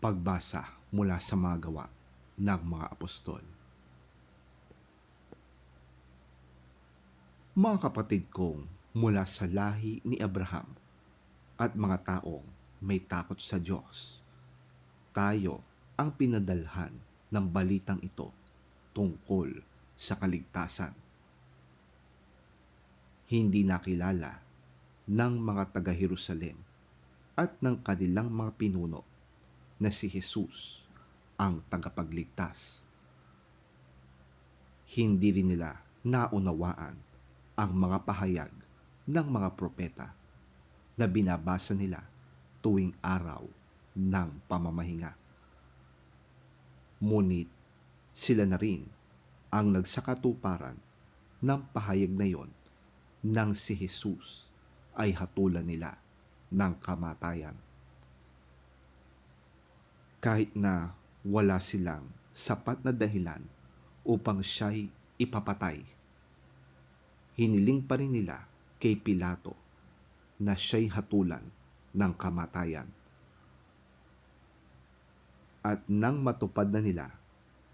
Pagbasa mula sa mga gawa ng mga apostol. Mga kapatid kong mula sa lahi ni Abraham at mga taong may takot sa Diyos, tayo ang pinadalhan ng balitang ito tungkol sa kaligtasan. Hindi nakilala ng mga taga-Jerusalem at ng kanilang mga pinuno na si Jesus ang tagapagligtas. Hindi rin nila naunawaan ang mga pahayag ng mga propeta na binabasa nila tuwing araw ng pamamahinga. Ngunit sila na rin ang nagsakatuparan ng pahayag na yon nang si Jesus ay hatulan nila ng kamatayan. Kahit na wala silang sapat na dahilan upang siya'y ipapatay, hiniling pa rin nila kay Pilato na siya'y hatulan ng kamatayan. At nang matupad na nila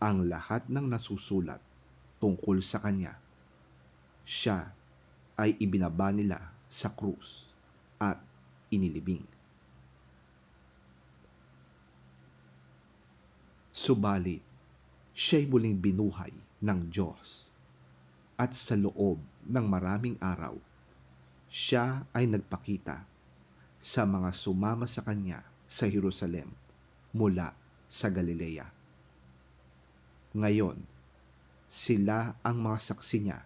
ang lahat ng nasusulat tungkol sa kanya, siya ay ibinaba nila sa krus at inilibing. Subalit, siya'y muling binuhay ng Diyos at sa loob ng maraming araw, siya ay nagpakita sa mga sumama sa kanya sa Jerusalem mula sa Galilea. Ngayon, sila ang mga saksi niya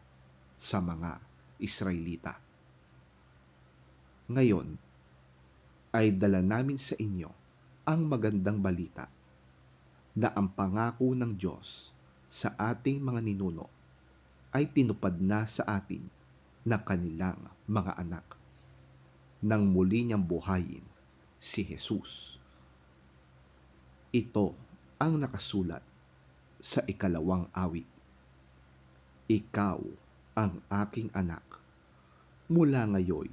sa mga Israelita. Ngayon, ay dala namin sa inyo ang magandang balita na ang pangako ng Diyos sa ating mga ninuno ay tinupad na sa atin na kanilang mga anak nang muli niyang buhayin si Jesus. Ito ang nakasulat sa 2 awit. Ikaw ang aking anak, mula ngayon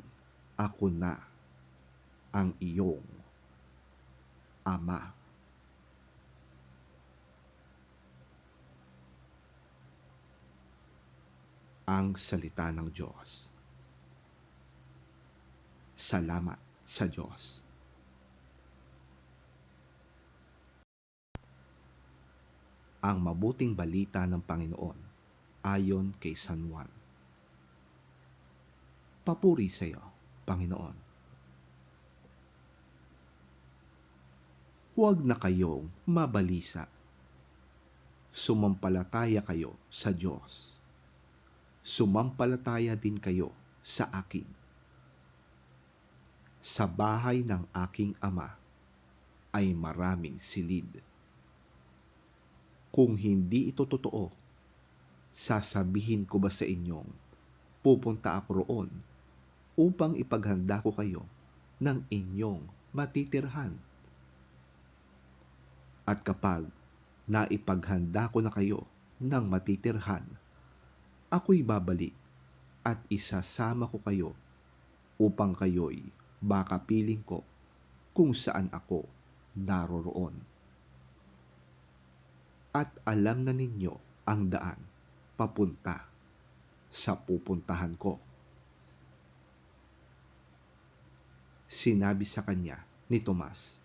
ako na ang iyong ama. Ang salita ng Diyos. Salamat sa Diyos. Ang mabuting balita ng Panginoon ayon kay San Juan. Papuri sa iyo, Panginoon. Huwag na kayong mabalisa. Sumampalataya kayo sa Diyos. Sumampalataya din kayo sa akin. Sa bahay ng aking ama ay maraming silid. Kung hindi ito totoo, sasabihin ko ba sa inyong pupunta ako roon upang ipaghanda ko kayo ng inyong matitirhan? At kapag naipaghanda ko na kayo ng matitirhan, ako'y babalik at isasama ko kayo upang kayo'y makapiling ko kung saan ako naroroon. At alam na ninyo ang daan papunta sa pupuntahan ko. Sinabi sa kanya ni Tomas,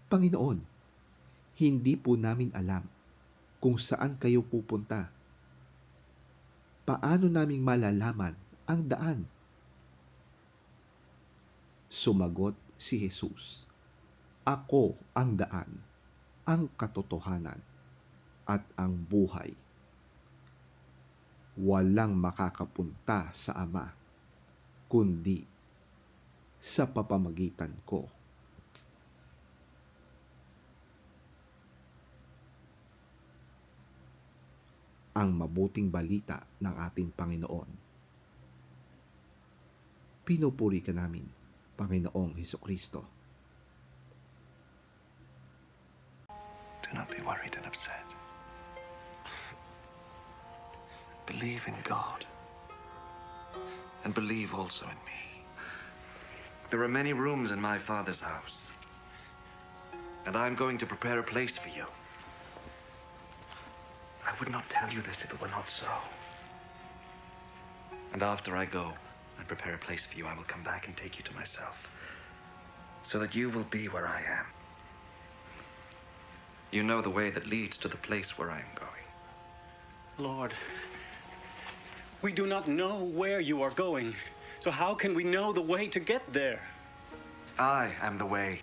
Panginoon, hindi po namin alam kung saan kayo pupunta. Paano naming malalaman ang daan? Sumagot si Jesus, Ako ang daan, ang katotohanan, at ang buhay. Walang makakapunta sa Ama, kundi sa papamagitan ko. Ang mabuting balita ng ating Panginoon. Pinupuri ka namin, Panginoong Hesukristo. Do not be worried and upset. Believe in God, and believe also in me. There are many rooms in my Father's house. And I'm going to prepare a place for you. I would not tell you this if it were not so. And after I go and prepare a place for you, I will come back and take you to myself, so that you will be where I am. You know the way that leads to the place where I am going. Lord, we do not know where you are going, so how can we know the way to get there? I am the way,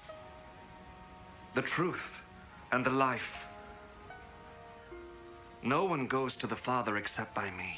the truth, and the life. No one goes to the Father except by me.